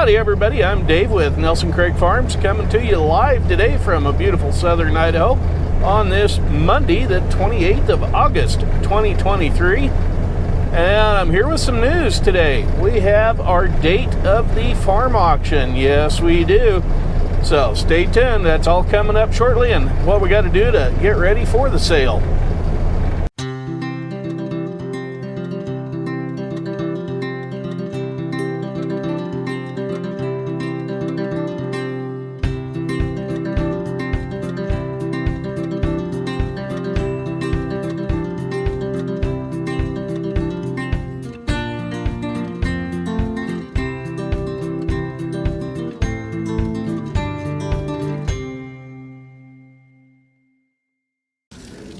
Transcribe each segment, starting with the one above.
Howdy everybody, I'm Dave with Nelson Craig Farms, coming to you live today from a beautiful southern Idaho on this Monday, the 28th of August, 2023. And I'm here with some news today. We have our date of the farm auction. Yes, we do. So stay tuned, that's all coming up shortly and what we got to do to get ready for the sale.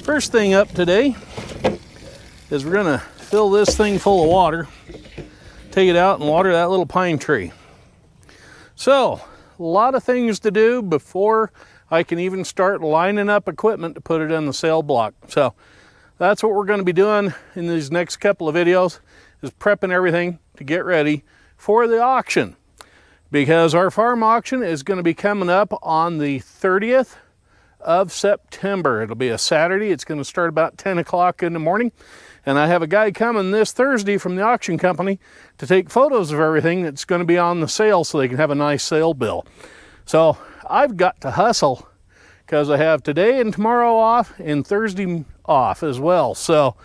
First thing up today is we're gonna fill this thing full of water, take it out and water that little pine tree. So, a lot of things to do before I can even start lining up equipment to put it in the sale block. So, that's what we're gonna be doing in these next couple of videos, is prepping everything to get ready for the auction. Because our farm auction is gonna be coming up on the 30th of September. It'll be a Saturday. It's going to start about 10 o'clock in the morning. And I have a guy coming this Thursday from the auction company to take photos of everything that's going to be on the sale so they can have a nice sale bill. So I've got to hustle because I have today and tomorrow off and Thursday off as well. So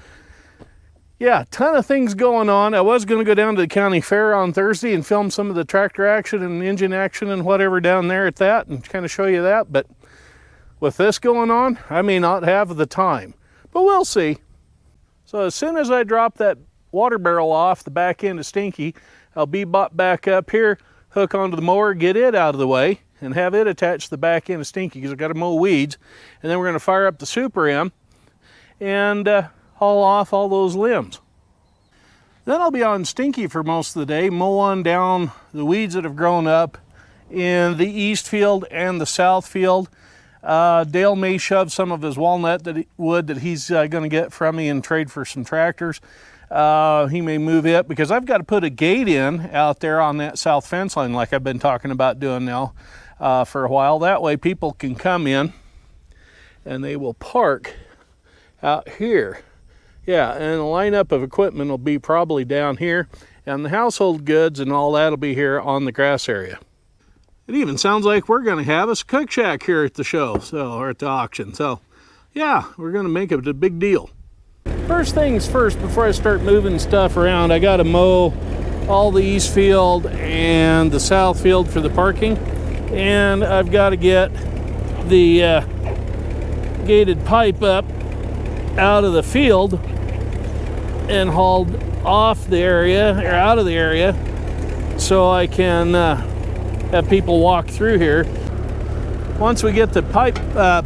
yeah, ton of things going on. I was going to go down to the county fair on Thursday and film some of the tractor action and engine action and whatever down there at that and kind of show you that. But with this going on, I may not have the time, but we'll see. So as soon as I drop that water barrel off the back end of Stinky, I'll be bought back up here, hook onto the mower, get it out of the way, and have it attached to the back end of Stinky because I've got to mow weeds. And then we're going to fire up the Super M and haul off all those limbs. Then I'll be on Stinky for most of the day, mowing down the weeds that have grown up in the east field and the south field. Dale may shove some of his walnut wood that he's going to get from me and trade for some tractors. He may move it because I've got to put a gate in out there on that south fence line like I've been talking about doing now for a while. That way people can come in and they will park out here. Yeah, and the lineup of equipment will be probably down here, and the household goods and all that will be here on the grass area. It even sounds like we're going to have us a cook shack here at the show, or at the auction. So, yeah, we're going to make it a big deal. First things first, before I start moving stuff around, I got to mow all the east field and the south field for the parking. And I've got to get the gated pipe up out of the field and hauled off the area, or out of the area, so I can have people walk through here. Once we get the pipe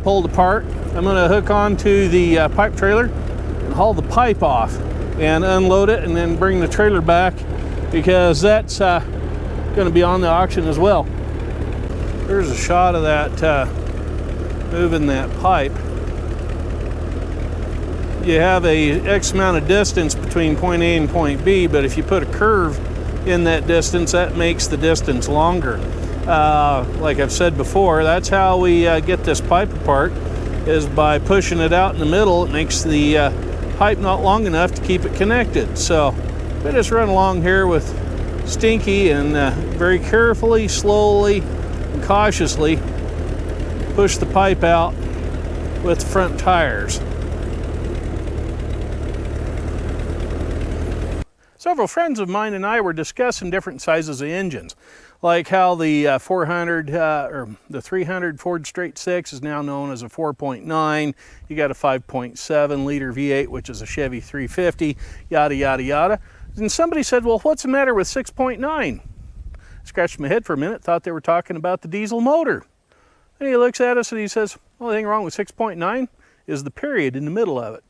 pulled apart, I'm going to hook onto the pipe trailer and haul the pipe off and unload it and then bring the trailer back because that's going to be on the auction as well. There's a shot of that moving that pipe. You have a X amount of distance between point A and point B, but if you put a curve in that distance, that makes the distance longer. Like I've said before, that's how we get this pipe apart, is by pushing it out in the middle. It makes the pipe not long enough to keep it connected. So we just run along here with Stinky and very carefully, slowly, and cautiously push the pipe out with the front tires. Several friends of mine and I were discussing different sizes of engines, like how the 400 or the 300 Ford Straight 6 is now known as a 4.9. You got a 5.7 liter V8, which is a Chevy 350, yada, yada, yada. And somebody said, well, what's the matter with 6.9? Scratched my head for a minute, thought they were talking about the diesel motor. And he looks at us and he says, the only thing wrong with 6.9 is the period in the middle of it.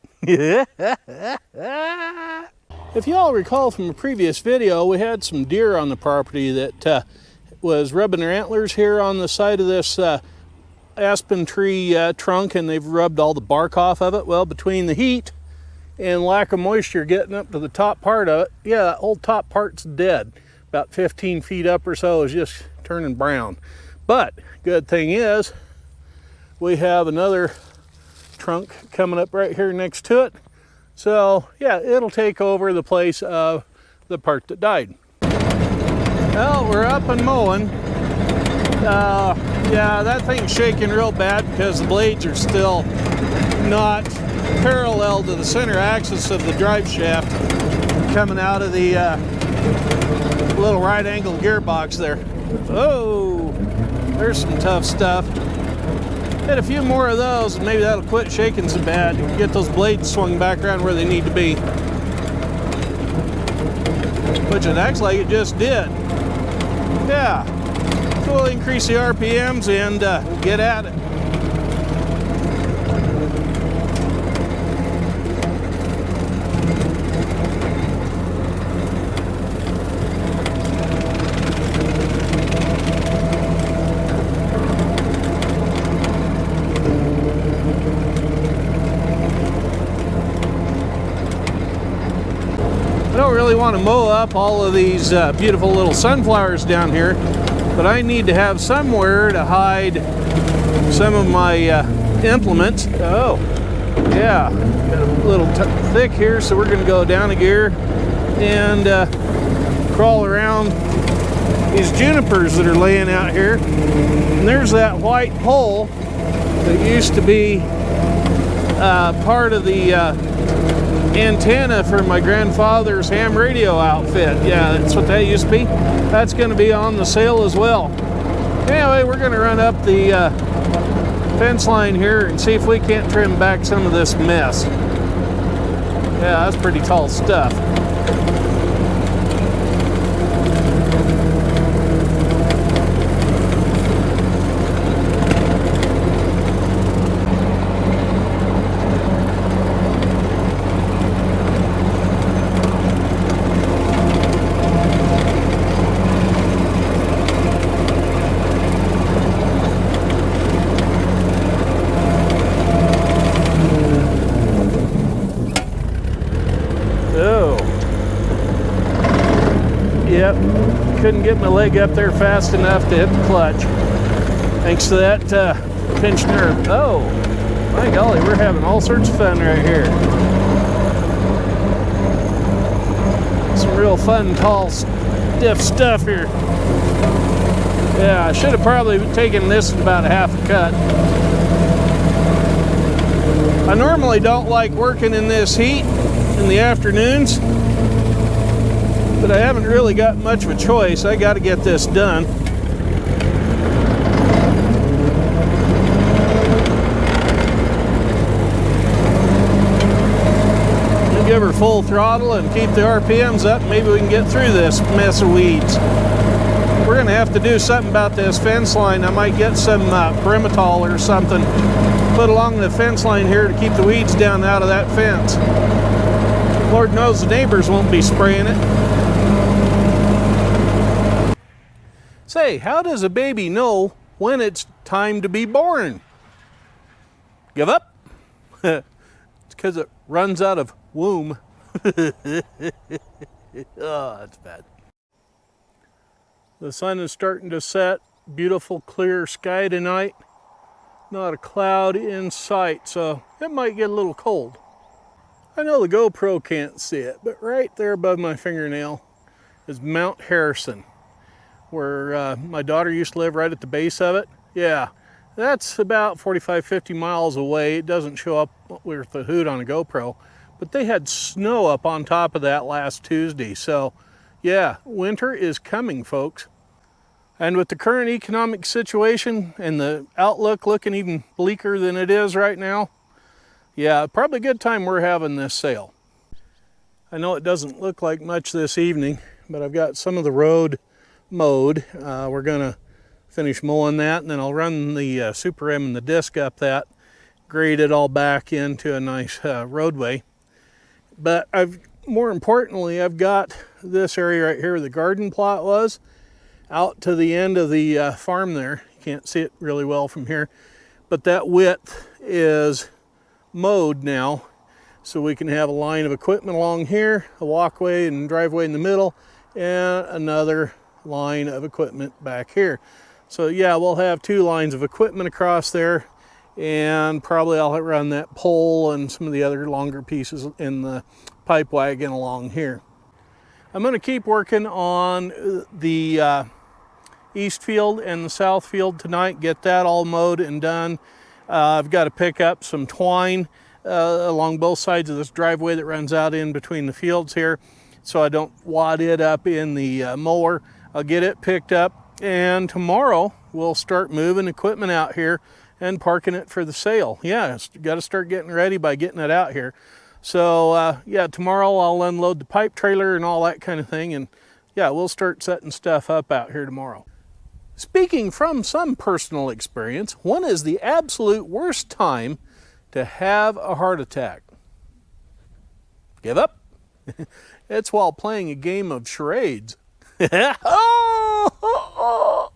If you all recall from a previous video, we had some deer on the property that was rubbing their antlers here on the side of this aspen tree trunk, and they've rubbed all the bark off of it. Well, between the heat and lack of moisture getting up to the top part of it, yeah, that whole top part's dead. about 15 feet up or so is just turning brown. But good thing is we have another trunk coming up right here next to it. So yeah, it'll take over the place of the part that died. Well, we're up and mowing. Yeah, that thing's shaking real bad because the blades are still not parallel to the center axis of the drive shaft coming out of the little right angle gearbox there. Oh, there's some tough stuff. Hit a few more of those and maybe that'll quit shaking so bad. Get those blades swung back around where they need to be. Which it acts like it just did. Yeah, so we'll increase the RPMs and get at it. I don't really want to mow up all of these beautiful little sunflowers down here, but I need to have somewhere to hide some of my implements. Oh, yeah, got a little thick here, so we're going to go down a gear and crawl around these junipers that are laying out here. And there's that white pole that used to be part of the antenna for my grandfather's ham radio outfit. Yeah, that's what that used to be. That's going to be on the sale as well. Anyway, we're going to run up the fence line here and see if we can't trim back some of this mess. Yeah, that's pretty tall stuff. Yep, couldn't get my leg up there fast enough to hit the clutch. Thanks to that pinched nerve. Oh, my golly, we're having all sorts of fun right here. Some real fun, tall, stiff stuff here. Yeah, I should have probably taken this at about a half a cut. I normally don't like working in this heat in the afternoons, but I haven't really got much of a choice. I got to get this done. We'll give her full throttle and keep the RPMs up. Maybe we can get through this mess of weeds. We're going to have to do something about this fence line. I might get some Perimetol or something put along the fence line here to keep the weeds down out of that fence. Lord knows the neighbors won't be spraying it. Say, how does a baby know when it's time to be born? Give up? It's because it runs out of womb. Oh, that's bad. The sun is starting to set. Beautiful clear sky tonight. Not a cloud in sight, so it might get a little cold. I know the GoPro can't see it, but right there above my fingernail is Mount Harrison, where my daughter used to live, right at the base of it. Yeah, that's about 45, 50 miles away. It doesn't show up with the hood on a GoPro, but they had snow up on top of that last Tuesday. So yeah, winter is coming, folks. And with the current economic situation and the outlook looking even bleaker than it is right now, yeah, probably a good time we're having this sale. I know it doesn't look like much this evening, but I've got some of the road mowed. We're gonna finish mowing that, and then I'll run the Super M and the disc up that, grade it all back into a nice roadway. But more importantly, I've got this area right here where the garden plot was, out to the end of the farm there. You can't see it really well from here, but that width is mowed now, so we can have a line of equipment along here, a walkway and driveway in the middle, and another line of equipment back here. So yeah, we'll have 2 lines of equipment across there, and probably I'll run that pole and some of the other longer pieces in the pipe wagon along here. I'm going to keep working on the east field and the south field tonight, get that all mowed and done. I've got to pick up some twine along both sides of this driveway that runs out in between the fields here, so I don't wad it up in the mower. I'll get it picked up, and tomorrow we'll start moving equipment out here and parking it for the sale. Yeah, got to start getting ready by getting it out here. So yeah, tomorrow I'll unload the pipe trailer and all that kind of thing, and yeah, we'll start setting stuff up out here tomorrow. Speaking from some personal experience, when is the absolute worst time to have a heart attack? Give up? It's while playing a game of charades. Oh!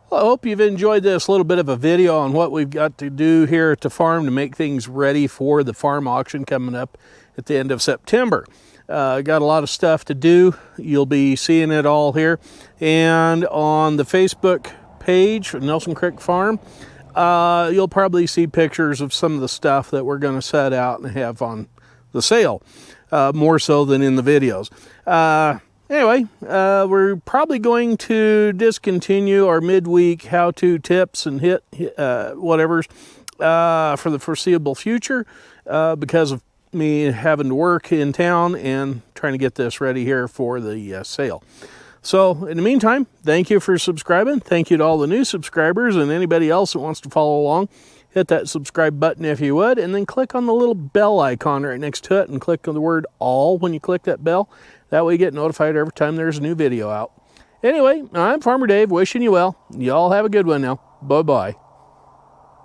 Well, I hope you've enjoyed this little bit of a video on what we've got to do here at the farm to make things ready for the farm auction coming up at the end of September. Got a lot of stuff to do. You'll be seeing it all here. And on the Facebook page for Nelson Creek Farm, you'll probably see pictures of some of the stuff that we're going to set out and have on the sale, more so than in the videos. Anyway, we're probably going to discontinue our midweek how-to tips and whatevers for the foreseeable future because of me having to work in town and trying to get this ready here for the sale. So in the meantime, thank you for subscribing. Thank you to all the new subscribers and anybody else that wants to follow along. Hit that subscribe button if you would, and then click on the little bell icon right next to it and click on the word all when you click that bell. That way you get notified every time there's a new video out. Anyway, I'm Farmer Dave, wishing you well. Y'all have a good one now. Bye-bye.